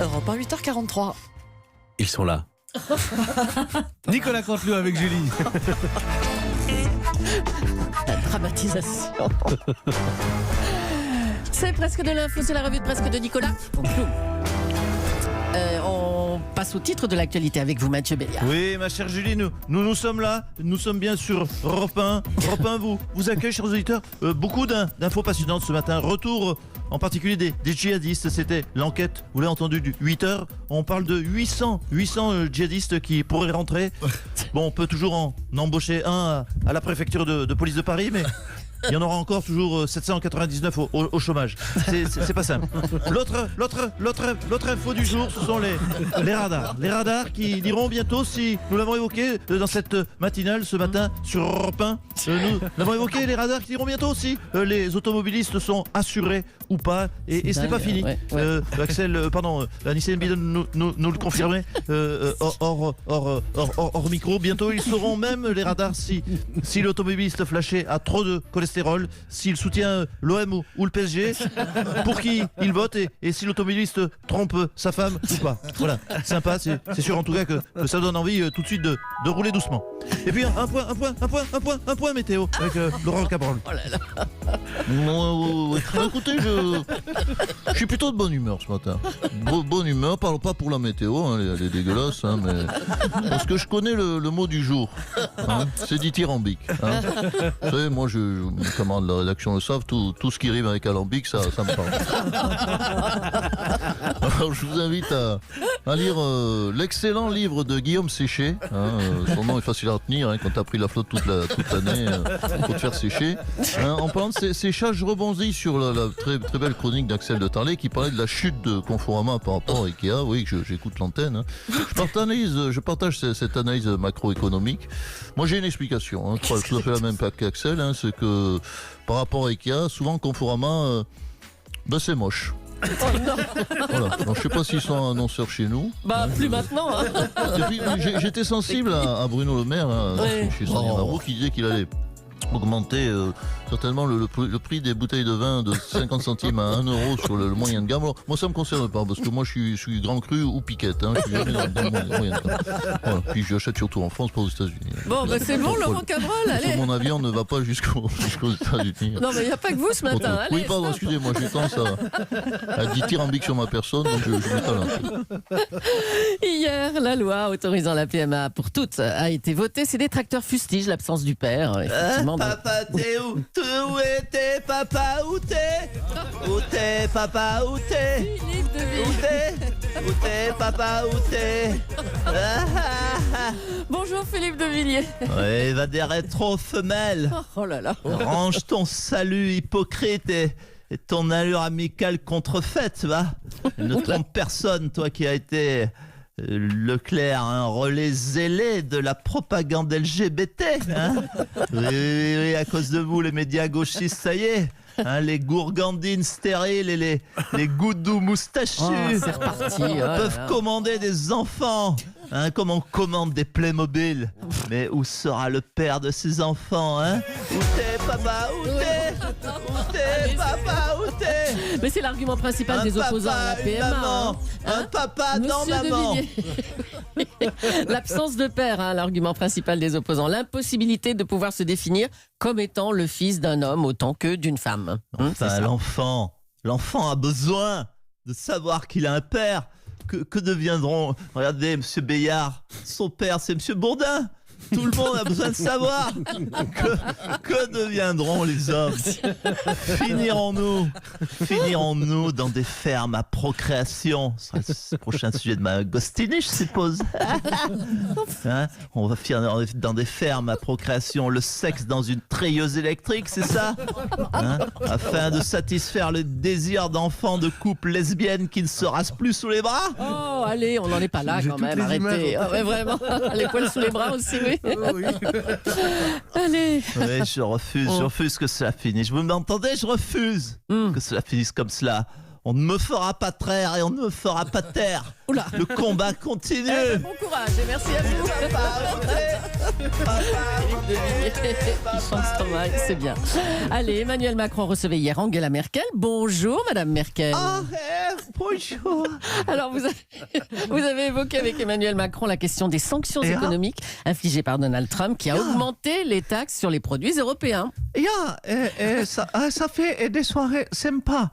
Europe 1, 8h43. Ils sont là. Nicolas Canteloup avec Julie. La dramatisation. C'est presque de l'info, c'est la revue de presque de Nicolas. On passe au titre de l'actualité avec vous, Mathieu Béliard. Oui, ma chère Julie, nous sommes là. Nous sommes bien sur Europe 1. Europe 1 vous accueille, chers auditeurs. Beaucoup d'infos passionnantes ce matin. Retour en particulier des djihadistes. C'était l'enquête, vous l'avez entendu, du 8h. On parle de 800 djihadistes qui pourraient rentrer. Bon, on peut toujours en embaucher un à la préfecture de police de Paris, mais... il y en aura encore toujours 799 au chômage. C'est pas simple. L'autre info du jour, ce sont les radars. Les radars qui diront bientôt, si nous l'avons évoqué dans cette matinale ce matin sur Europe 1, nous l'avons évoqué, les radars qui diront bientôt si les automobilistes sont assurés ou pas. Et ce n'est pas fini. Ouais. Anissa Biden nous le confirmait hors micro. Bientôt, ils sauront même, les radars, si l'automobiliste flashé a trop de cholestérol, s'il soutient l'OM ou le PSG, pour qui il vote et si l'automobiliste trompe sa femme ou pas. Voilà, sympa, c'est sûr en tout cas que ça donne envie tout de suite de rouler doucement. Et puis un point météo avec Laurent Cabrol. Oh là là. Écoutez, je suis plutôt de bonne humeur ce matin. Bonne humeur, pas pour la météo, hein, elle est dégueulasse, hein, mais parce que je connais le mot du jour. Hein, c'est dithyrambique. Hein. Vous savez, moi, mes camarades de la rédaction le savent, tout ce qui rime avec alambic, ça me parle. Alors, je vous invite à lire l'excellent livre de Guillaume Séché. Hein, son nom est facile à retenir, hein, quand t'as pris la flotte toute l'année, faut te faire sécher. Hein, en parlant de séchage, je rebondis sur la très, très belle chronique d'Axel de Tarlet qui parlait de la chute de Conforama par rapport à Ikea. Oui, j'écoute l'antenne. Hein. Je partage cette analyse macroéconomique. Moi, j'ai une explication. Hein, tout à fait la même qu'Axel. Hein, c'est que par rapport à Ikea, souvent Conforama, c'est moche. Oh non. Voilà. Donc, je sais pas s'ils sont annonceurs chez nous. Plus maintenant. Hein. Et puis, j'étais sensible à Bruno Le Maire, hein, chez Sonia Mabrouk, qui disait qu'il allait augmenter certainement le prix des bouteilles de vin de 50 centimes à 1 euro sur le moyen de gamme. Alors, moi, ça me concerne pas, parce que moi, je suis grand cru ou piquette. Hein, je suis jamais dans le moyen de gamme. Voilà. Puis, j'achète surtout en France, pas aux États-Unis. Bon, c'est bon, Laurent Cabrol, allez. Mon avion ne va pas jusqu'aux États-Unis. Non, mais il n'y a pas que vous ce matin. Allez, oui, pardon, excusez-moi, j'ai tendance à dithyrambique sur ma personne, donc je m'étale un peu. Hier, la loi autorisant la PMA pour toutes a été votée. Ces détracteurs fustigent l'absence du père. Effectivement, Papa, t'es où? Où t'es, papa? Où t'es? Où t'es, papa? Où t'es? Philippe de Où t'es? Où t'es, papa? Où t'es? Bonjour Philippe de Villiers. Ouais, va des rétro femelles. Oh là là. Range ton salut hypocrite et ton allure amicale contrefaite, va. Ne trompe personne, toi qui as été Leclerc, un relais zélé de la propagande LGBT. Hein. Oui, à cause de vous, les médias gauchistes, ça y est. Hein, les gourgandines stériles et les goudous moustachus C'est reparti. peuvent commander des enfants. Hein, comme on commande des Playmobil. Mais où sera le père de ces enfants, hein? Où t'es, papa? Où t'es? Où t'es, papa? Où t'es? Mais c'est l'argument principal des opposants à la PMA. Maman, un papa, non maman. L'absence de père, hein, l'argument principal des opposants. L'impossibilité de pouvoir se définir comme étant le fils d'un homme autant que d'une femme. Enfin, l'enfant a besoin de savoir qu'il a un père. Que deviendront, regardez, monsieur Béliard, son père c'est monsieur Bourdin. Tout le monde a besoin de savoir que deviendront les hommes. Finirons-nous dans des fermes à procréation? Ce sera le prochain sujet de ma Gostini, je suppose. Hein, on va finir dans des fermes à procréation, le sexe dans une treilleuse électrique, c'est ça, hein, afin de satisfaire le désir d'enfants de couples lesbiennes qui ne se rasent plus sous les bras. Oh, allez, on n'en est pas là quand même, arrêtez. Oh, ouais, vraiment, les poils sous les bras aussi, oui. Oui. Allez. Oui, je refuse que cela finisse. Vous m'entendez? Je refuse que cela finisse comme cela. On ne me fera pas traire et on ne me fera pas taire. Oula. Le combat continue. Bon courage et merci à vous. Papa, Philippe Devilliers, qui chante Stromae, c'est bien. Allez, Emmanuel Macron recevait hier Angela Merkel. Bonjour, Madame Merkel. Bonjour. Alors, vous avez évoqué avec Emmanuel Macron la question des sanctions économiques infligées par Donald Trump qui a augmenté les taxes sur les produits européens. Ça fait des soirées sympas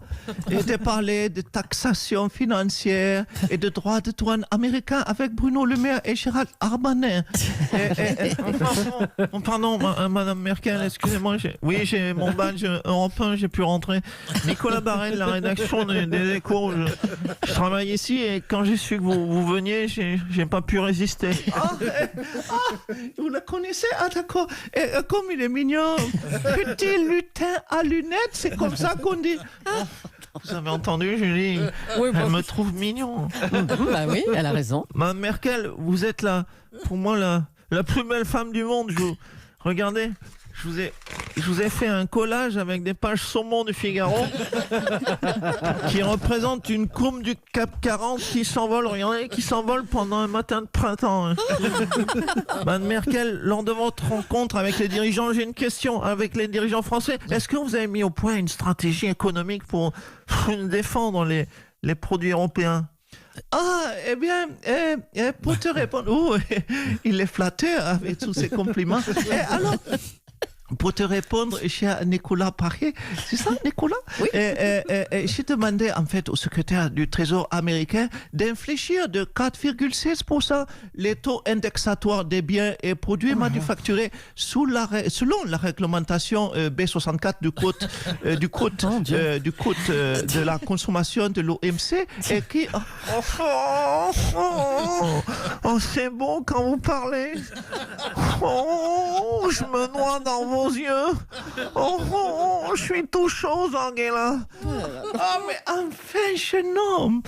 et de parler de taxation financière et de droits de douane américains avec Bruno Le Maire et Gérald Darmanin. Pardon, Madame Merkel, excusez-moi. J'ai mon badge européen, j'ai pu rentrer. Nicolas Barret de la rédaction des Échos. Je travaille ici et quand j'ai su que vous veniez, j'ai pas pu résister. Vous le connaissez? Ah d'accord. Comme il est mignon. Petit lutin à lunettes, c'est comme ça qu'on dit. Vous avez entendu, Julie? Oui, Elle me trouve mignon. Bah oui, elle a raison. Madame Merkel, vous êtes pour moi la plus belle femme du monde. Regardez, je vous ai fait un collage avec des pages saumon du Figaro qui représente une courbe du CAC 40 qui s'envole, regardez, qui s'envole pendant un matin de printemps. Madame Merkel, lors de votre rencontre avec les dirigeants, j'ai une question avec les dirigeants français. Est-ce que vous avez mis au point une stratégie économique pour défendre les produits européens? Eh bien, pour te répondre, il est flatteur avec tous ces compliments. Alors, pour te répondre, cher Nicolas Paré, c'est ça, Nicolas? Oui. J'ai demandé en fait au secrétaire du Trésor américain d'infléchir de 4,16% les taux indexatoires des biens et produits manufacturés selon la réglementation B64 du code de la consommation de l'OMC et qui c'est bon quand vous parlez. Je me noie dans vos yeux. Je suis tout chose, Angela. Mais enfin, jeune homme.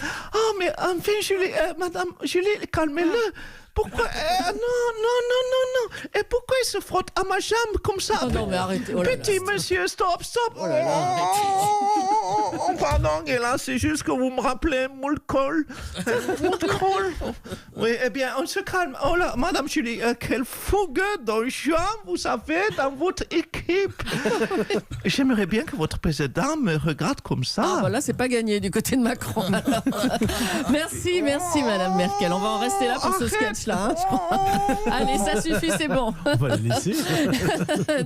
Mais enfin, Julie, Madame Julie, calmez-le. Pourquoi non. Et pourquoi il se frotte à ma jambe comme ça? Non, mais arrêtez. Petit monsieur, stop. Pardon, Angela, c'est juste que vous me rappelez Moulcol. Oui, eh bien, on se calme. Oh là, Madame Julie, quelle fougue de joie vous avez dans votre équipe. J'aimerais bien que votre président me regarde comme ça. Ah, voilà, c'est pas gagné du côté de Macron. Merci, Madame Merkel. On va en rester là pour ce sketch-là, hein, je crois. Allez, ça suffit, c'est bon. On va les laisser.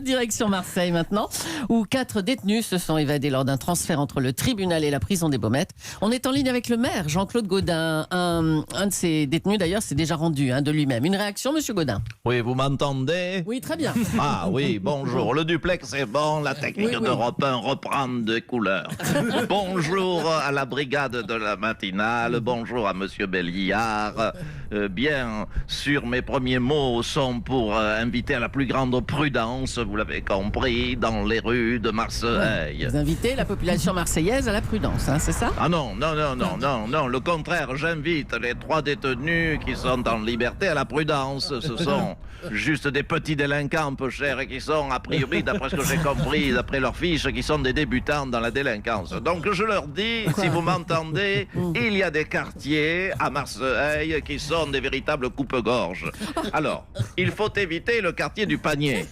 Direction Marseille maintenant, où 4 détenus se sont évadés lors d'un transfert entre le tribunal et la prison des Baumettes. On est en ligne avec le maire, Jean-Claude Gaudin. Un de ces détenus, d'ailleurs, s'est déjà rendu de lui-même. Une réaction, monsieur Gaudin? Oui, vous m'entendez? Oui, très bien. Ah oui, bonjour. Le duplex est bon, la technique d'Europe 1 reprend de couleurs. Bonjour à la brigade de la matinale, bonjour à monsieur Béliard. Bien sûr, mes premiers mots sont pour inviter à la plus grande prudence, vous l'avez compris, dans les rues de Marseille. Vous invitez la population marseillaise à la prudence, hein, c'est ça? Ah non, le contraire, j'invite les 3 détenus qui sont en liberté à la prudence. Ce sont juste des petits délinquants un peu chers et qui sont, a priori, d'après ce que j'ai compris, d'après leurs fiches, qui sont des débutants dans la délinquance. Donc je leur dis, si vous m'entendez, il y a des quartiers à Marseille qui sont des véritables coupe-gorge. Alors, il faut éviter le quartier du Panier.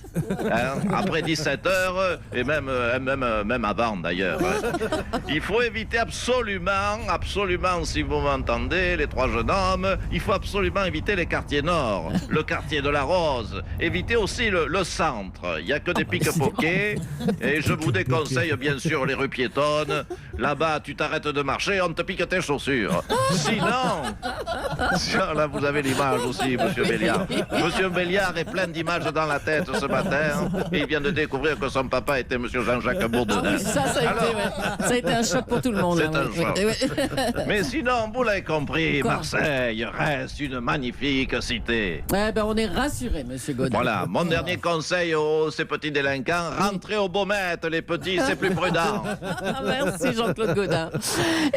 Après 17h, et même avant d'ailleurs. Il faut éviter absolument, si vous m'entendez, les 3 jeunes hommes, il faut absolument éviter les quartiers nord, le quartier de la Rose, éviter aussi le centre. Il n'y a que des pickpockets et je vous déconseille bien sûr les rues piétonnes. Là-bas, tu t'arrêtes de marcher, on te pique tes chaussures. Sinon, là vous avez l'image aussi, monsieur Béliard. Monsieur Béliard est plein d'images dans la tête ce matin et il vient de découvrir que son papa était monsieur Jean-Jacques Bourdonnais. Ça a été un choc pour tout le monde. C'est un choc. Mais sinon, vous l'avez compris, Marseille reste une magnifique cité. On est rassurés, monsieur Gaudin. Voilà, mon dernier conseil ces petits délinquants, rentrez aux Baumettes, les petits, c'est plus prudent. Merci Jean-Claude Gaudin.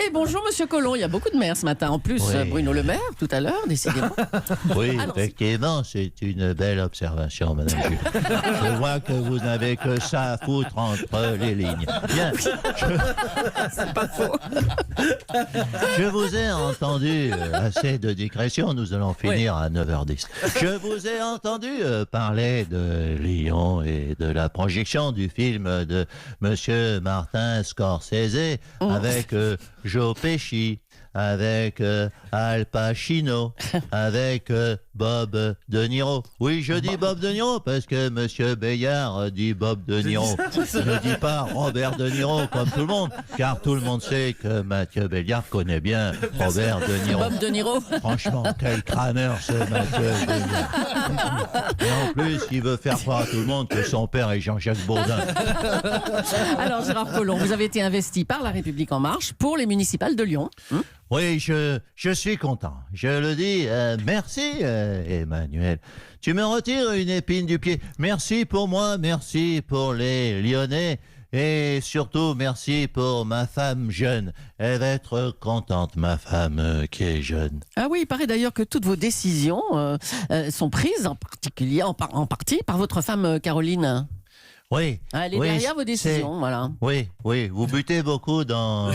Et bonjour monsieur Collomb, il y a beaucoup de maires ce matin. En plus, Bruno Le Maire, tout à l'heure, décidément. Oui, effectivement, c'est une belle observation, madame Jules. Je vois que vous n'avez que ça à foutre entre les lignes. Bien, je C'est pas faux. Je vous ai entendu, assez de digression, nous allons finir à 9h10. Je vous ai entendu parler de Lyon et de la projection du film de Monsieur Martin Scorsese avec Joe Pesci, avec Al Pacino, avec Bob De Niro. Oui, je dis Bob De Niro parce que Monsieur Bayard dit Bob De Niro. Je ne dis pas Robert De Niro comme tout le monde, car tout le monde sait que Mathieu Béliard connaît bien Robert De Niro. Bob De Niro. Franchement, quel crâneur ce Mathieu Béliard. Et en plus, il veut faire croire à tout le monde que son père est Jean-Jacques Bourdin. Alors Gérard Collomb, vous avez été investi par La République En Marche pour les municipales de Lyon. Oui, je suis content. Je le dis, merci Emmanuel. Tu me retires une épine du pied. Merci pour moi, merci pour les Lyonnais. Et surtout, merci pour ma femme jeune. Elle va être contente, ma femme qui est jeune. Ah oui, il paraît d'ailleurs que toutes vos décisions sont prises en particulier, en partie par votre femme Caroline. Oui. Elle est oui, derrière vos décisions, voilà. Oui, vous butez beaucoup dans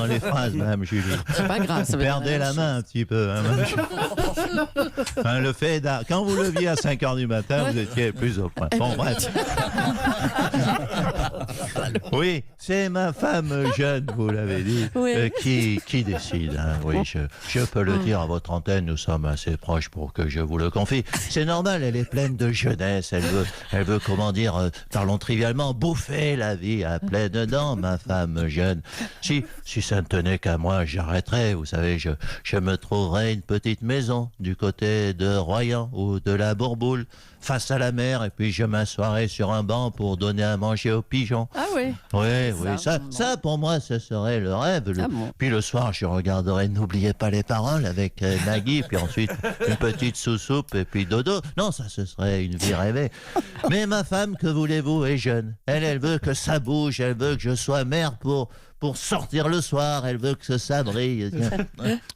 les phrases, Madame Julie. C'est pas grave. Ça Vous veut dire perdez la main un petit peu. Hein, Madame Julie. Enfin, le fait quand vous leviez à 5h du matin, vous étiez plus au point. Bon, bref. Oui, c'est ma femme jeune, vous l'avez dit, Oui. qui décide. Hein. Oui, je peux le dire à votre antenne, nous sommes assez proches pour que je vous le confie. C'est normal, elle est pleine de jeunesse, elle veut comment dire, parlons trivialement, bouffer la vie à pleines dents, ma femme jeune. Si ça ne tenait qu'à moi, j'arrêterais, vous savez, je me trouverais une petite maison du côté de Royan ou de la Bourboule, face à la mer, et puis je m'assoirais sur un banc pour donner à manger aux pigeons. Ah oui. Oui, ça pour moi, ce serait le rêve. Ah bon. Puis le soir, je regarderais N'oubliez pas les paroles avec Nagui, puis ensuite une petite sous-soupe et puis dodo. Non, ça, ce serait une vie rêvée. Mais ma femme, que voulez-vous, est jeune. Elle veut que ça bouge, elle veut que je sois mère pour sortir le soir, elle veut que ça brille.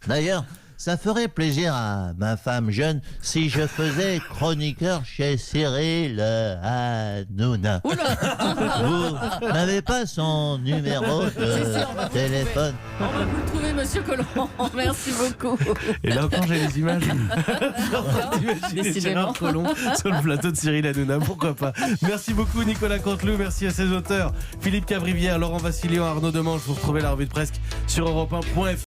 D'ailleurs, ça ferait plaisir à ma femme jeune si je faisais chroniqueur chez Cyril Hanouna. Vous n'avez pas son numéro de téléphone? On va vous le trouver, monsieur Collomb. Merci beaucoup. Et là encore, j'ai les images. Imaginez Décidément. Gérard Collomb sur le plateau de Cyril Hanouna, pourquoi pas. Merci beaucoup Nicolas Canteloup, merci à ses auteurs Philippe Cavrivière, Laurent Vassilian, Arnaud Demange. Vous retrouvez la revue de presse sur europe1.fr.